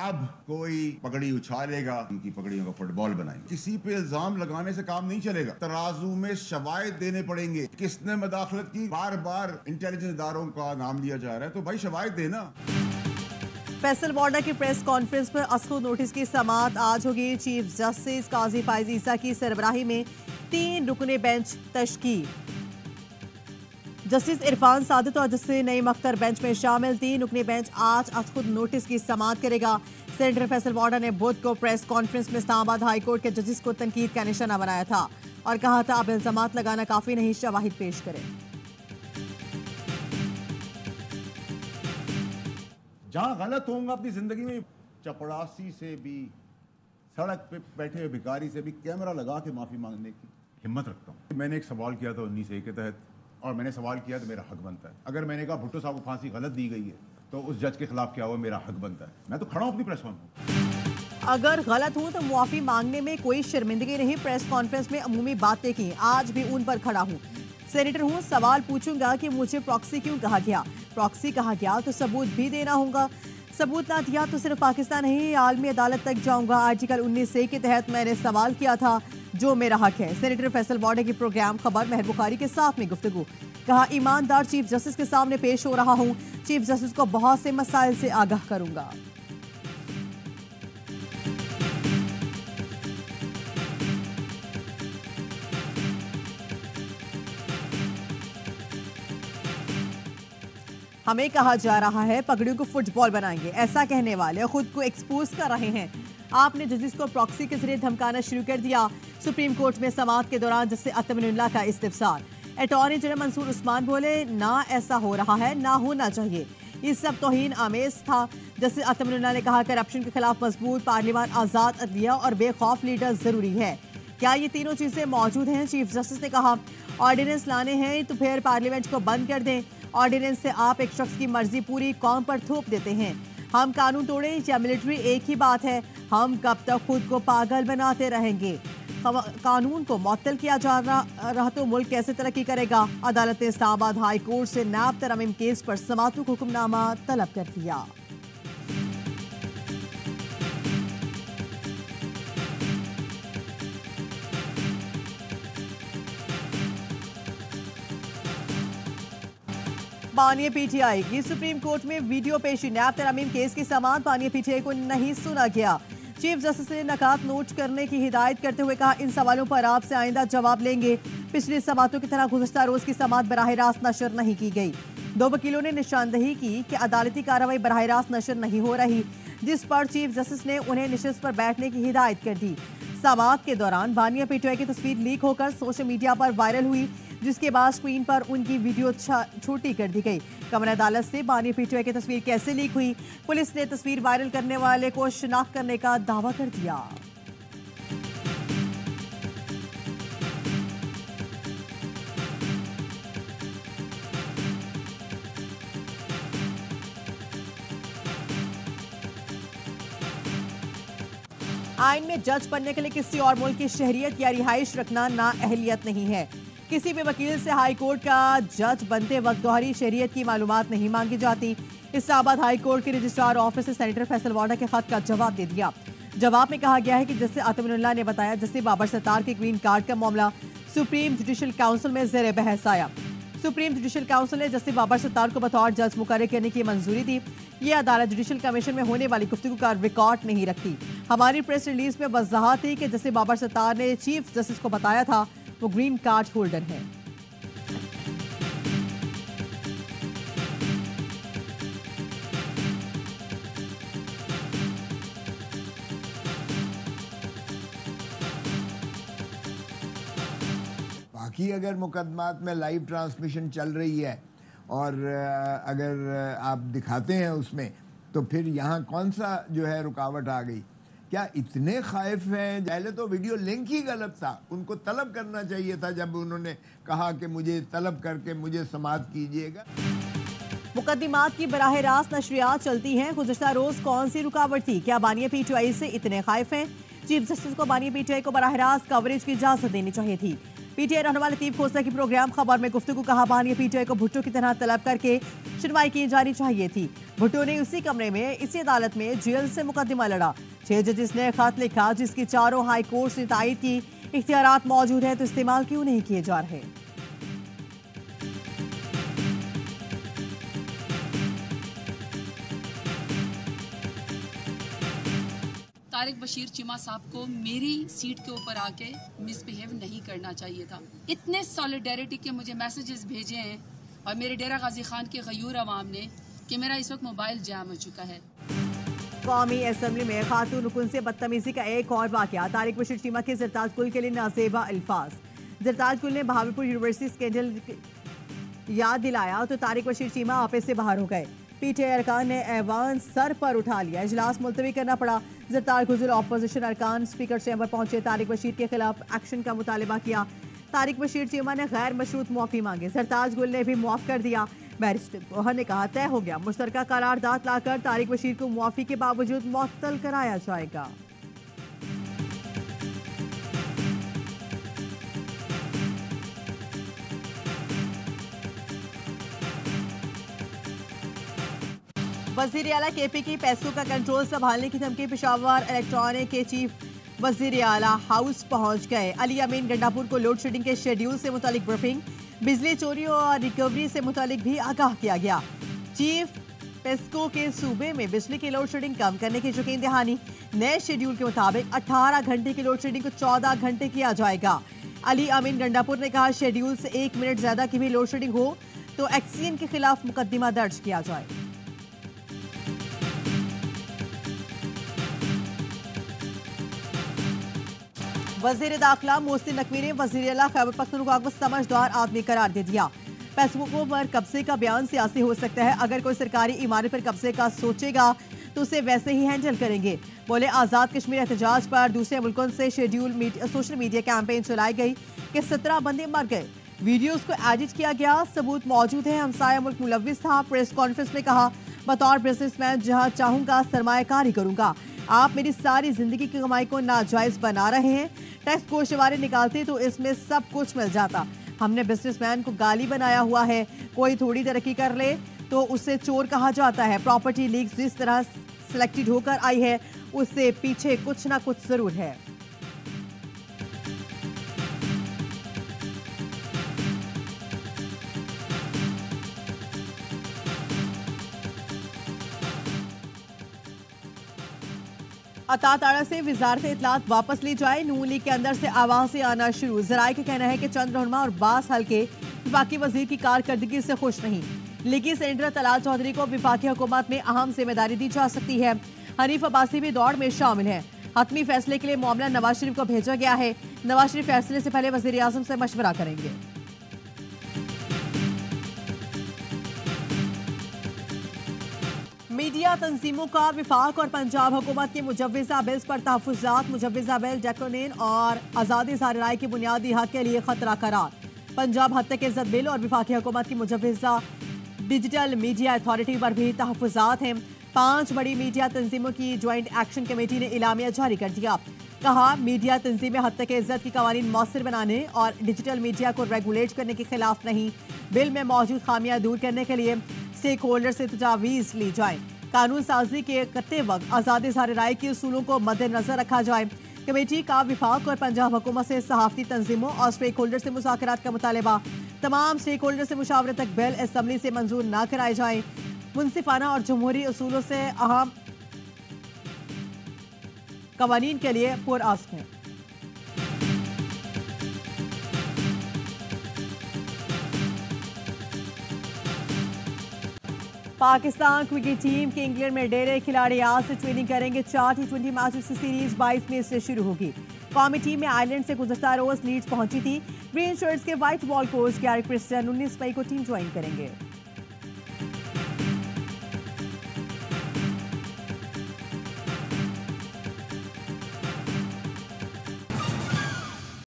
अब कोई पगड़ी उछालेगा, उनकी पगड़ियों का फुटबॉल बनाएंगे। किसी पे इल्जाम लगाने से काम नहीं चलेगा, तराजू में शवाहिद देने पड़ेंगे। किसने मदाखलत की, बार बार इंटेलिजेंस इदारों का नाम लिया जा रहा है, तो भाई शवाहिद देना। फैसल वाडा की प्रेस कॉन्फ्रेंस पर असखुद नोटिस की समाअत आज होगी। चीफ जस्टिस काजी फाइज ईसा की सरबराही में 3 रुकने बेंच तश्कील। जस्टिस इरफान सादित और जस्टिस नईम अख्तर बेंच में शामिल। 3 रुकनी बेंच आज असखुद नोटिस की समाअत करेगा। सेनेटर फैसल वाडा ने बुध को प्रेस कॉन्फ्रेंस में इस्लामाबाद हाई कोर्ट के जजेस को तनकीद का निशाना बनाया था और कहा था अब इल्जामात लगाना काफी नहीं, शवाहिद पेश करें। जहां गलत होऊंगा अपनी जिंदगी में, चपड़ासी से भी, सड़क पे बैठे हुए भिखारी से भी कैमरा लगा के माफी मांगने की हिम्मत रखता हूं। मैंने एक सवाल किया था 19A के तहत, और मैंने सवाल किया तो मेरा हक बनता है। अगर मैंने कहा भुट्टो साहब को फांसी गलत दी गई है तो उस जज के खिलाफ क्या हुआ, मेरा हक बनता है। मैं तो खड़ा हूं अपनी प्रेस कॉन्फ्रेंस। अगर गलत हूं तो मुआफी मांगने में कोई शर्मिंदगी नहीं। प्रेस कॉन्फ्रेंस में अमूमी बातें की, आज भी उन पर खड़ा हूं। सेनेटर हूं, सवाल पूछूंगा कि मुझे प्रॉक्सी क्यों कहा गया। प्रॉक्सी कहा गया तो सबूत भी देना होगा। सबूत ना दिया तो सिर्फ पाकिस्तान नहीं, आलमी अदालत तक जाऊंगा। आर्टिकल 19A के तहत मैंने सवाल किया था, जो मेरा हक है। सेनेटर फैसल वाडा की प्रोग्राम खबर मेहर बुखारी के साथ में गुफ्तगू। कहा ईमानदार चीफ जस्टिस के सामने पेश हो रहा हूं, चीफ जस्टिस को बहुत से मसाइल से आगाह करूंगा। हमें कहा जा रहा है पगड़ियों को फुटबॉल बनाएंगे, ऐसा कहने वाले खुद को एक्सपोज कर रहे हैं। आपने जजेस को प्रॉक्सी के जरिए धमकाना शुरू कर दिया। सुप्रीम कोर्ट में समाअत के दौरान जस्टिस अतमिनुल्लाह का इस्तिफसार। अटॉर्नी जनरल मंसूर उस्मान बोले, ना ऐसा हो रहा है, ना होना चाहिए, ये सब तौहीन आमेज था। जस्टिस अतमिनुल्लाह ने कहा करप्शन के खिलाफ मजबूत पार्लियामान, आजाद अदलिया और बेखौफ लीडर जरूरी है। क्या ये तीनों चीजें मौजूद हैं? चीफ जस्टिस ने कहा ऑर्डिनेंस लाने हैं तो फिर पार्लियामेंट को बंद कर दें। ऑर्डिनेंस से आप एक शख्स की मर्जी पूरी कौम पर थोप देते हैं। हम कानून तोड़ें या मिलिट्री, एक ही बात है। हम कब तक खुद को पागल बनाते रहेंगे? कानून को मुअत्तल किया जा रहा तो मुल्क कैसे तरक्की करेगा? अदालत ने इस्लामाबाद हाई कोर्ट से नैब तरमीम केस पर समाअत को हुक्मनामा तलब कर दिया। बानिया पीटीआई की सुप्रीम कोर्ट में वीडियो पेशी। नैब तरमीम केस की समाअत बानिया पीटीआई को नहीं सुना गया। चीफ जस्टिस ने नकात नोट करने की हिदायत करते हुए कहा इन सवालों पर आपसे आइंदा जवाब लेंगे। पिछली समाअतों की तरह गुज़श्ता रोज की समाअत बराह रास्त नशर नहीं की गई। 2 वकीलों ने निशानदही की कि अदालती कार्रवाई बराह रास्त नशर नहीं हो रही, जिस पर चीफ जस्टिस ने उन्हें निशिस्त पर बैठने की हिदायत कर दी। समाअत के दौरान बानिया पीटीआई की तस्वीर लीक होकर सोशल मीडिया पर वायरल हुई, जिसके बाद स्क्रीन पर उनकी वीडियो छोटी कर दी गई। कमर अदालत से बानिया पीटीआई की तस्वीर कैसे लीक हुई? पुलिस ने तस्वीर वायरल करने वाले को शिनाख्त करने का दावा कर दिया। आइन में जज बनने के लिए किसी और मुल्क की शहरियत या रिहाइश रखना नाअहलियत नहीं है। किसी भी वकील से हाई कोर्ट का जज बनते वक्त दोहरी शहरियत की मालूमात नहीं मांगी जाती। इस्लामाबाद हाई कोर्ट के रजिस्ट्रार ऑफिस से सेनेटर फैसल वाडा के खत का जवाब दे दिया। जवाब में कहा गया है कि जस्टिस अतमिनुल्लाह ने बताया जस्टिस बाबर सत्तार के ग्रीन कार्ड का मामला सुप्रीम जुडिशल काउंसिल में ज़ेर बहस आया। सुप्रीम जुडिशल काउंसिल ने जस्टिस बाबर सत्तार को बतौर जज मुकर्रर करने की मंजूरी दी। ये अदालत जुडिशल कमीशन में होने वाली गुफ्तगू का रिकॉर्ड नहीं रखती। हमारी प्रेस रिलीज में वजाहत थी कि जस्टिस बाबर सत्तार ने चीफ जस्टिस को बताया था वो ग्रीन कार्ड होल्डर है। बाकी अगर मुकदमात में लाइव ट्रांसमिशन चल रही है और अगर आप दिखाते हैं उसमें, तो फिर यहाँ कौन सा जो है रुकावट आ गई? क्या इतने खाइफ हैं? पहले तो वीडियो लिंक ही गलत था, उनको तलब करना चाहिए था जब उन्होंने कहा कि मुझे तलब करके मुझे समाअत कीजिएगा। मुकदमात की बराह रास्त नशरियात चलती हैं। गुज़श्ता रोज कौन सी रुकावट थी? क्या बानिया पीटीआई से इतने खाइफ हैं? चीफ जस्टिस को बानिया पीटीआई को बराह रास्त कवरेज की इजाजत देनी चाहिए थी। पीटीआई रहनुमा लतीफ खोसला की प्रोग्राम खबर में गुफ्तगू कहा बानी पीटीआई को भुट्टो की तरह तलब करके सुनवाई की जानी चाहिए थी। भुट्टो ने उसी कमरे में इसी अदालत में जेल से मुकदमा लड़ा। 6 जजेस ने खत लिखा जिसकी चारों हाई कोर्ट ने तायद की इख्तियारात मौजूद है तो इस्तेमाल क्यों नहीं किए जा रहे। तारिक बशीर चीमा साहब को मेरी सीट के ऊपर आके मिसबिहेव नहीं करना चाहिए था। इतने सॉलिडेरिटी के मुझे मैसेजेस भेजे हैं और मेरे डेरा गाजी खान के गयूर अवाम ने कि मेरा इस वक्त मोबाइल जैम हो चुका है। कौमी असेंबली में खातून रुकन से बदतमीजी का एक और वाकया। तारिक बशीर चीमा के जरताज गुल के लिए नाजेबा अल्फाज। जरताज गुल ने बहावलपुर यूनिवर्सिटी स्कैंडल याद दिलाया तो तारिक बशीर चीमा आपे से बाहर हो गए। पीटीआई अरकान ने ऐवान सर पर उठा लिया। इजलास मुलतवी करना पड़ा। जरताज गुल ऑपोजिशन अरकान स्पीकर चैम्बर पहुंचे। तारिक बशीर के खिलाफ एक्शन का मुतालबा किया। तारिक बशीर चीमा ने गैर मशरूत मुआफी मांगी। जरताज गुल ने भी मुआफ कर दिया। बैरिस्टर गोहर ने कहा तय हो गया, मुश्तरका करारदाद लाकर तारिक बशीर को मुआफी के बावजूद मुअत्तल कराया जाएगा। वजीर आला केपी की पैसों का कंट्रोल संभालने की धमकी। पेशावर इलेक्ट्रॉनिक के चीफ वजीर आला हाउस पहुंच गए। अली अमीन गंडापुर को लोड शेडिंग के शेड्यूल से मुतालिक ब्रीफिंग, बिजली चोरी और रिकवरी से मुतालिक भी आगाह किया गया। चीफ पेस्को के सूबे में बिजली की लोड शेडिंग कम करने की यकीन दहानी। नए शेड्यूल के मुताबिक 18 घंटे की लोड शेडिंग को 14 घंटे किया जाएगा। अली अमीन गंडापुर ने कहा शेड्यूल से 1 मिनट ज्यादा की भी लोड शेडिंग हो तो एक्सीएन के खिलाफ मुकदमा दर्ज किया जाए। वजीर दाखिला मोहसिन नकवी ने वजीर आला खैबर पख्तूनख्वा को समझदार आदमी करार दे दिया। पैसों पर कब्जे का बयान सियासी हो सकता है। अगर कोई सरकारी इमारत पर कब्जे का सोचेगा तो उसे वैसे ही हैंडल करेंगे। बोले आज़ाद कश्मीर एहतजाज पर दूसरे मुल्कों से सोशल मीडिया कैंपेन चलाई गई कि 17 बंदे मर गए। वीडियोस को एडिट किया गया, सबूत मौजूद है। हमसाया मुल्क मुलविस था। प्रेस कॉन्फ्रेंस में कहा बतौर बिजनेसमैन जहां चाहूंगा सरमायाकारी करूंगा। आप मेरी सारी जिंदगी की कमाई को नाजायज बना रहे हैं। टैक्स गोशवारे निकालते तो इसमें सब कुछ मिल जाता। हमने बिजनेसमैन को गाली बनाया हुआ है। कोई थोड़ी तरक्की कर ले तो उसे चोर कहा जाता है। प्रॉपर्टी लीक्स जिस तरह सिलेक्टेड होकर आई है उससे पीछे कुछ ना कुछ जरूर है। अता ताड़ा से वजारत इतलात वापस ली जाए। नून लीग के अंदर से आवाजें आना शुरू। जराये का कहना है कि चंद रहनुमा और बास हल्के विफाकी वजीर की कारकर्दगी से खुश नहीं। लीगी सेनेटर तलाल चौधरी को विफाकी हुकूमत में अहम जिम्मेदारी दी जा सकती है। हनीफ अब्बासी भी दौड़ में शामिल है। हतमी फैसले के लिए मामला नवाज शरीफ को भेजा गया है। नवाज शरीफ फैसले से पहले वजीर आजम से मशवरा करेंगे। मीडिया तंजीमों का विफाक और पंजाब हुकूमत के मुजव्विज़ा बिल्स पर तहफ़्फ़ुज़ात। मुजव्विज़ा बिल डेकोनेन और आज़ादी इज़हार राय के बुनियादी हक के लिए खतरा करार। पंजाब हद तक इज़्ज़त बिल और विफाकी हुकूमत की मुजव्विज़ा डिजिटल मीडिया अथॉरिटी पर भी तहफ़्फ़ुज़ात हैं। 5 बड़ी मीडिया तंजीमों की ज्वाइंट एक्शन कमेटी ने इलामिया जारी कर दिया। कहा मीडिया तंजीमें हद तक इज़्ज़त की कवानीन मौसर बनाने और डिजिटल मीडिया को रेगुलेट करने के खिलाफ नहीं। बिल में मौजूद खामियां दूर करने के लिए स्टेक होल्डर से तजावीज़ ली जाए। कानून साजी के करते वक्त आज़ादी इज़हार राय के उसूलों को मद्देनजर रखा जाए। कमेटी का विफाक और पंजाब हुकूमत से सहाफ़ती तंजीमों और स्टेक होल्डर से मुज़ाकरात का मुतालबा। तमाम स्टेक होल्डर से मुशावरत तक बिल असम्बली से मंजूर न कराए जाए। मुनसिफाना और जमहूरी उसूलों से अहम कवानीन के लिए पुरअज़्म है। पाकिस्तान क्रिकेट टीम के इंग्लैंड में डेरे खिलाड़ी आज से ट्रेनिंग करेंगे। 4 T20 मैचेस की सीरीज 22 मई से शुरू होगी। कौमी टीम में आयरलैंड से गुज़श्ता रोज लीड्स पहुंची थी। ग्रीन शर्ट्स के white ball coach Gary Christian 19 मई को टीम ज्वाइन करेंगे।